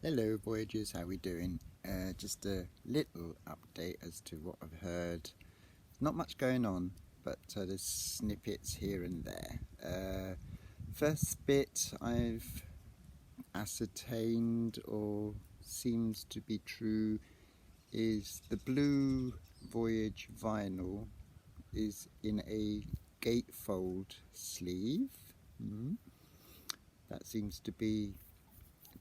Hello Voyagers, how we doing? Just a little update as to what I've heard. Not much going on, but there's snippets here and there. First bit I've ascertained or seems to be true is the blue Voyage vinyl is in a gatefold sleeve. That seems to be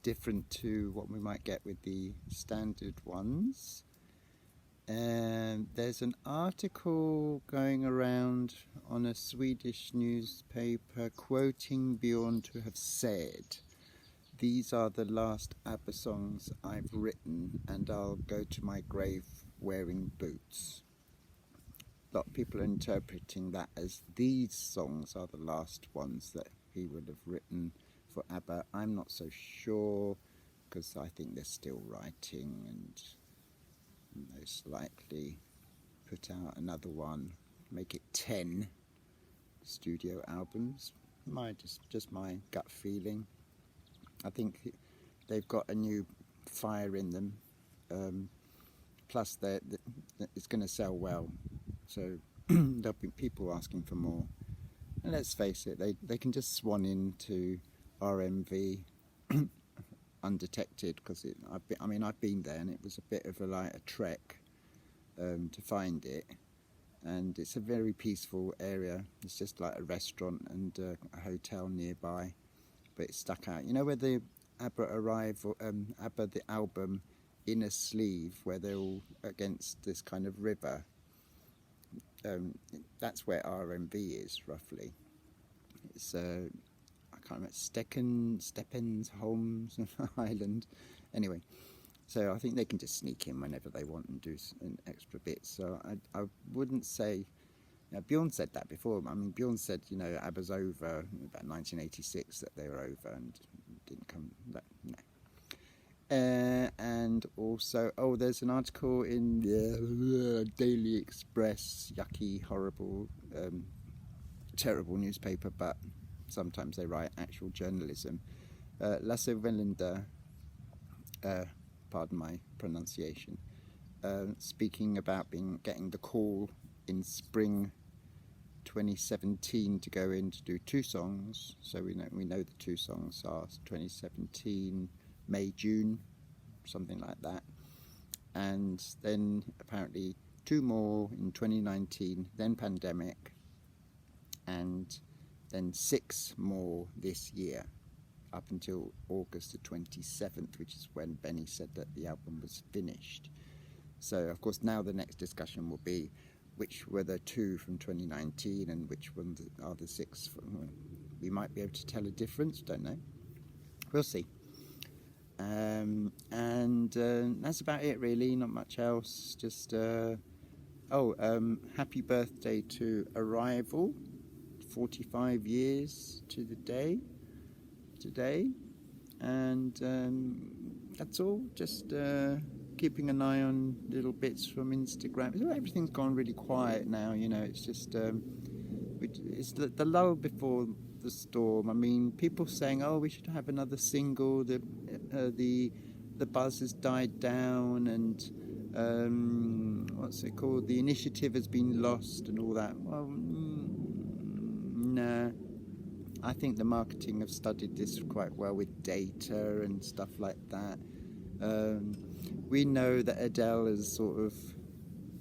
different to what we might get with the standard ones. And there's an article going around on a Swedish newspaper quoting Björn to have said, "These are the last ABBA songs I've written and I'll go to my grave wearing boots." A lot of people are interpreting that as these songs are the last ones that he would have written for ABBA. I'm not so sure, because I think they're still writing and most likely put out another one, make it 10 studio albums. Just my gut feeling. I think they've got a new fire in them, plus it's going to sell well, so there'll be people asking for more. And let's face it, they can just swan into RMV undetected, because I've been there and it was a bit of a trek to find it, and it's a very peaceful area. It's just like a restaurant and a hotel nearby, but it's stuck out. You know where the ABBA ABBA the album Inner Sleeve, where they're all against this kind of river, that's where RMV is roughly. It's I can't remember, Steppens, Holmes Island. Anyway, so I think they can just sneak in whenever they want and do an extra bit. So I wouldn't say, Björn said that before. I mean, Björn said, ABBA's over, about 1986 that they were over, and didn't come, no. And also, there's an article in the Daily Express, yucky, horrible, terrible newspaper, but sometimes they write actual journalism. Lasse Wellander, pardon my pronunciation, speaking about getting the call in spring 2017 to go in to do 2 songs. So we know the 2 songs are 2017, May, June, something like that. And then apparently 2 more in 2019, then pandemic, and then 6 more this year, up until August the 27th, which is when Benny said that the album was finished. So, of course, now the next discussion will be which were the 2 from 2019 and which ones are the 6. We might be able to tell a difference, don't know. We'll see. And that's about it, really. Not much else. Just, happy birthday to Arrival. 45 years to the day today, and that's all. Just keeping an eye on little bits from Instagram. Everything's gone really quiet now, it's just it's the lull before the storm. I mean, people saying, we should have another single, the buzz has died down, and what's it called, the initiative has been lost and all that. Well, nah, I think the marketing have studied this quite well with data and stuff like that. We know that Adele has sort of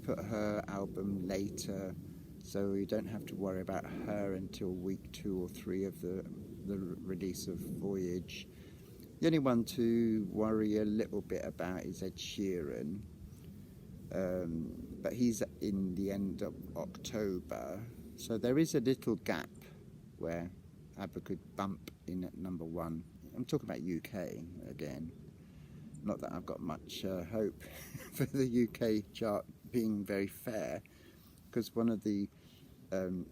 put her album later, so we don't have to worry about her until week 2 or 3 of the release of Voyage. The only one to worry a little bit about is Ed Sheeran, but he's in the end of October, so there is a little gap where ABBA could bump in at number 1. I'm talking about UK again. Not that I've got much hope for the UK chart being very fair, because one of the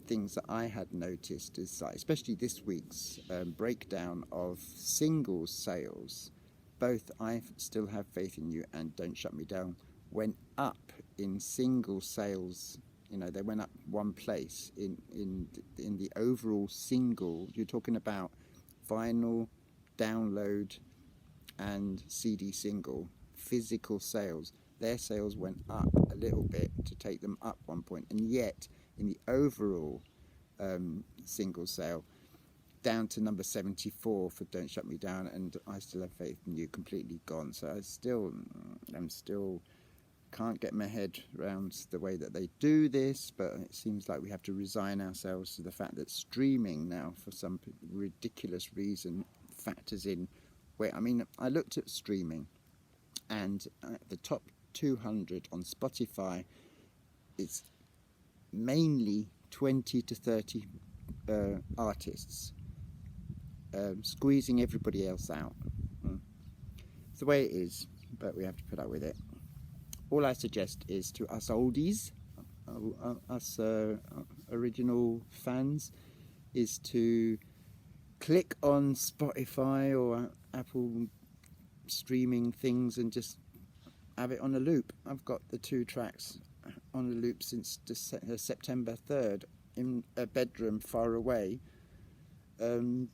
things that I had noticed is, especially this week's breakdown of singles sales, both I Still Have Faith in You and Don't Shut Me Down went up in single sales. They went up 1 place in the overall single. You're talking about vinyl, download, and CD single, physical sales, their sales went up a little bit to take them up 1 point, and yet in the overall single sale, down to number 74 for Don't Shut Me Down and I Still Have Faith in You, completely gone. So I'm still can't get my head around the way that they do this, but it seems like we have to resign ourselves to the fact that streaming now, for some ridiculous reason, factors in where, I mean, I looked at streaming, and the top 200 on Spotify, it's mainly 20 to 30 artists, squeezing everybody else out. It's the way it is, but we have to put up with it. All I suggest is to us oldies, us original fans, is to click on Spotify or Apple streaming things and just have it on a loop. I've got the 2 tracks on a loop since September 3rd in a bedroom far away,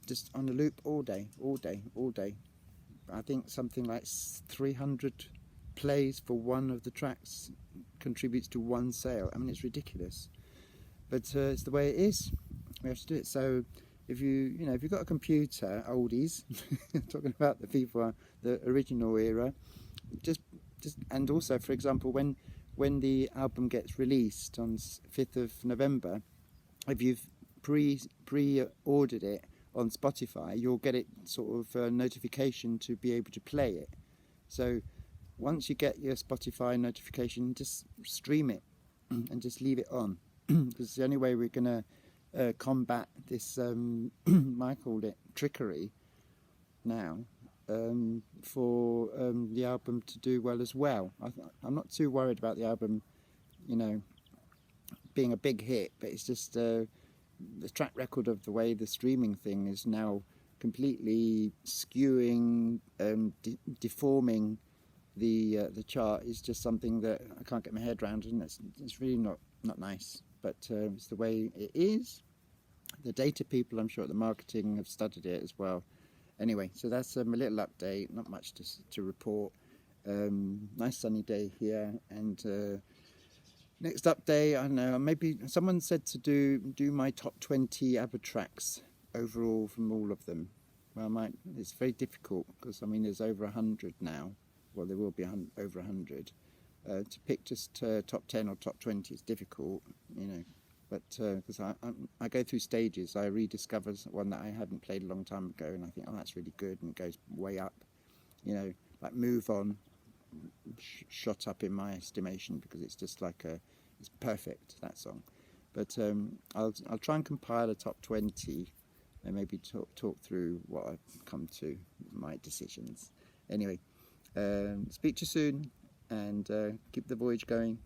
just on a loop all day. I think something like 300 plays for one of the tracks contributes to 1 sale. I mean, it's ridiculous, but it's the way it is. We have to do it. So if you've got a computer, oldies, talking about the people, the original era, just and also, for example, when the album gets released on 5th of November, if you've pre-ordered it on Spotify, you'll get it sort of a notification to be able to play it. So once you get your Spotify notification, just stream it and just leave it on, because it's the only way we're going to combat this, I called it trickery now, for the album to do well as well. I'm not too worried about the album, being a big hit, but it's just the track record of the way the streaming thing is now completely skewing, deforming the chart is just something that I can't get my head around, and it's really not nice. But it's the way it is. The data people, I'm sure, at the marketing have studied it as well. Anyway, so that's a little update. Not much to report. Nice sunny day here, and next update, I don't know. Maybe someone said to do my top 20 ABBA tracks overall from all of them. Well, it's very difficult because I mean there's over 100 now. Well, there will be over 100. To pick just top 10 or top 20 is difficult, but because I go through stages. I rediscover one that I hadn't played a long time ago, and I think, oh, that's really good, and it goes way up. Like Move On shot up in my estimation because it's just like it's perfect, that song. But I'll try and compile a top 20 and maybe talk through what I've come to, my decisions. Anyway. Speak to you soon, and keep the voyage going.